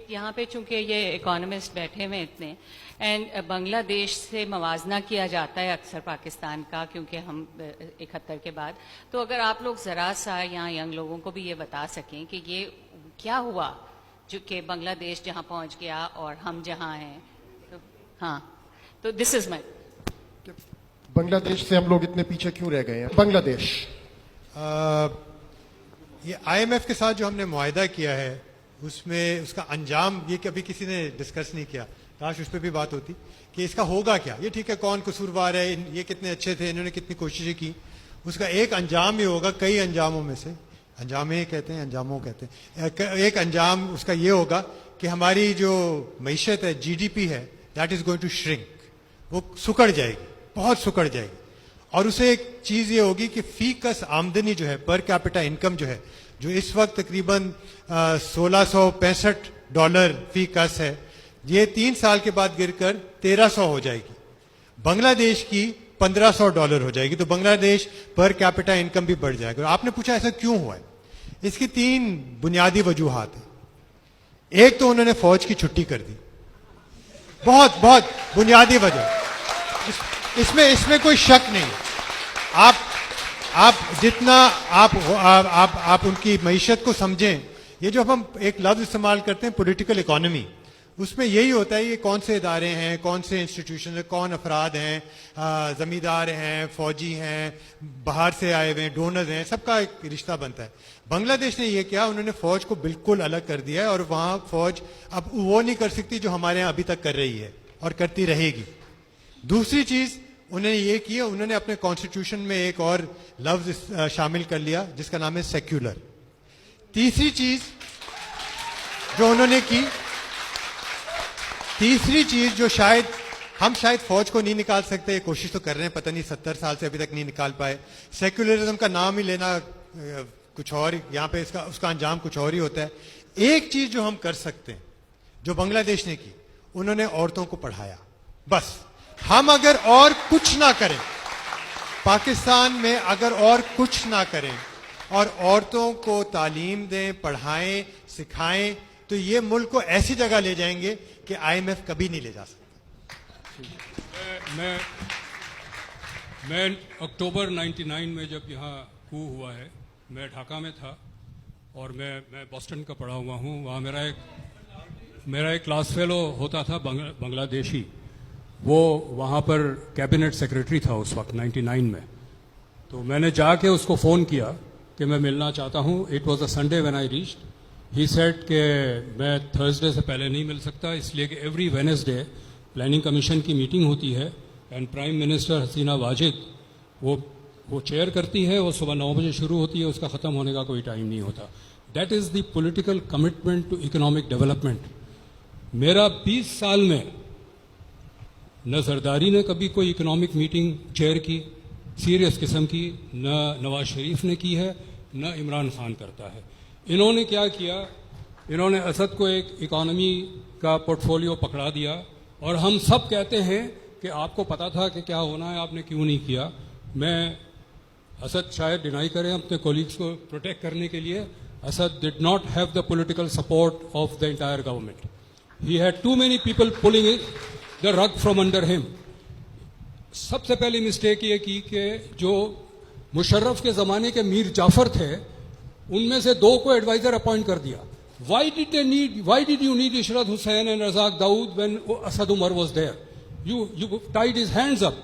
یہاں پہ چونکہ یہ اکانومسٹ بیٹھے ہوئے اتنے اینڈ بنگلہ دیش سے موازنہ کیا جاتا ہے اکثر پاکستان کا کیونکہ ہم 71 کے بعد، تو اگر آپ لوگ ذرا سا یہاں ینگ لوگوں کو بھی یہ بتا سکیں کہ یہ کیا ہوا جو کہ بنگلہ دیش جہاں پہنچ گیا اور ہم جہاں ہیں. ہاں تو دس از مائی. بنگلہ دیش سے ہم لوگ اتنے پیچھے کیوں رہ گئے ہیں؟ بنگلہ دیش یہ آئی ایم ایف کے ساتھ جو ہم نے معاہدہ کیا ہے اس میں اس کا انجام یہ کبھی کسی نے ڈسکس نہیں کیا. کاش اس پہ بھی بات ہوتی کہ اس کا ہوگا کیا. یہ ٹھیک ہے کون قصوروار ہے، یہ کتنے اچھے تھے، انہوں نے کتنی کوششیں کی، اس کا ایک انجام ہی ہوگا کئی انجاموں میں سے. انجامیں کہتے ہیں، انجاموں کہتے ہیں. ایک انجام اس کا یہ ہوگا کہ ہماری جو معیشت ہے، جی ڈی پی ہے، that is going to shrink. وہ سکڑ جائے گی، بہت سکڑ جائے گی. اور اسے ایک چیز یہ ہوگی کہ فی کس آمدنی جو ہے، پر کیپٹا انکم جو ہے، جو اس وقت تقریباً $1665 فی کس ہے، یہ 3 سال کے بعد گر کر 1300 ہو جائے گی. بنگلہ دیش کی $1500 ہو جائے گی. تو بنگلہ دیش پر کیپٹا انکم بھی بڑھ جائے گا. آپ نے پوچھا ایسا کیوں ہوا ہے؟ اس کی 3 بنیادی وجوہات ہیں. ایک تو انہوں نے فوج کی چھٹی کر دی، بہت بنیادی وجہ. اس میں کوئی شک نہیں. آپ جتنا آپ ان کی معیشت کو سمجھیں. یہ جو ہم ایک لفظ استعمال کرتے ہیں پولیٹیکل اکانومی، اس میں یہی ہوتا ہے یہ کون سے ادارے ہیں، کون سے انسٹیٹیوشن ہیں، کون افراد ہیں، زمیندار ہیں، فوجی ہیں، باہر سے آئے ہوئے ہیں، ڈونرز ہیں، سب کا ایک رشتہ بنتا ہے. بنگلہ دیش نے یہ کیا، انہوں نے فوج کو بالکل الگ کر دیا ہے اور وہاں فوج اب وہ نہیں کر سکتی جو ہمارے یہاں ابھی تک کر رہی ہے اور کرتی رہے گی. دوسری چیز انہوں نے یہ کیا، انہوں نے اپنے کانسٹیٹیوشن میں ایک اور لفظ شامل کر لیا جس کا نام ہے سیکولر. تیسری چیز جو ہم شاید فوج کو نہیں نکال سکتے، کوشش تو کر رہے ہیں، پتہ نہیں 70 سال سے ابھی تک نہیں نکال پائے. سیکولرزم کا نام ہی لینا کچھ اور، یہاں پہ اس کا انجام کچھ اور ہی ہوتا ہے. ایک چیز جو ہم کر سکتے ہیں، جو بنگلہ دیش نے کی، انہوں نے عورتوں کو پڑھایا. بس ہم اگر اور کچھ نہ کریں، پاکستان میں اگر اور کچھ نہ کریں اور عورتوں کو تعلیم دیں، پڑھائیں، سکھائیں، تو یہ ملک کو ایسی جگہ لے جائیں گے کہ آئی ایم ایف کبھی نہیں لے جا سکتا. میں اکتوبر 99 میں جب یہاں کو ہوا ہے، میں ڈھاکہ میں تھا اور میں بوسٹن کا پڑھا ہوا ہوں. وہاں میرا ایک کلاس فیلو ہوتا تھا بنگلہ دیشی. وہ وہاں پر کیبنٹ سیکرٹری تھا اس وقت 99 میں. تو میں نے جا کے اس کو فون کیا کہ میں ملنا چاہتا ہوں. It was a Sunday when I reached. He said کہ میں تھرسڈے سے پہلے نہیں مل سکتا، اس لیے کہ ایوری وینسڈے پلاننگ کمیشن کی میٹنگ ہوتی ہے اینڈ پرائم منسٹر حسینہ واجد وہ چیئر کرتی ہے. وہ صبح 9 بجے شروع ہوتی ہے، اس کا ختم ہونے کا کوئی ٹائم نہیں ہوتا. That is the political commitment to economic development. میرا 20 سال میں نہ زرداری نے کبھی کوئی اکنامک میٹنگ چیئر کی سیریس قسم کی، نہ نواز شریف نے کی ہے، نہ عمران خان کرتا ہے. انہوں نے کیا کیا، انہوں نے اسد کو ایک اکانومی کا پورٹ فولیو پکڑا دیا اور ہم سب کہتے ہیں کہ آپ کو پتا تھا کہ کیا ہونا ہے، آپ نے کیوں نہیں کیا. میں اسد شاید ڈینائی کریں اپنے کولیگس کو پروٹیکٹ کرنے کے لیے. Asad did not have the political support of the entire government. He had too many people pulling the rug from under him. سب سے پہلی مسٹیک یہ کی کہ جو مشرف کے زمانے کے میر جعفر تھے ان میں سے 2 کو ایڈوائزر اپوائنٹ کر دیا. why did you need Ishrat Hussain and Razak Dawood when Asad Umar was there? You tied his hands up.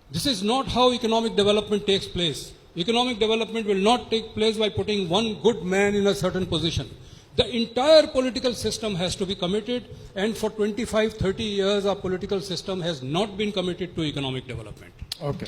This is not how economic development takes place. Economic development will not take place by putting one good man in a certain position. The entire political system has to be committed, and for 25-30 years our political system has not been committed to economic development. Okay.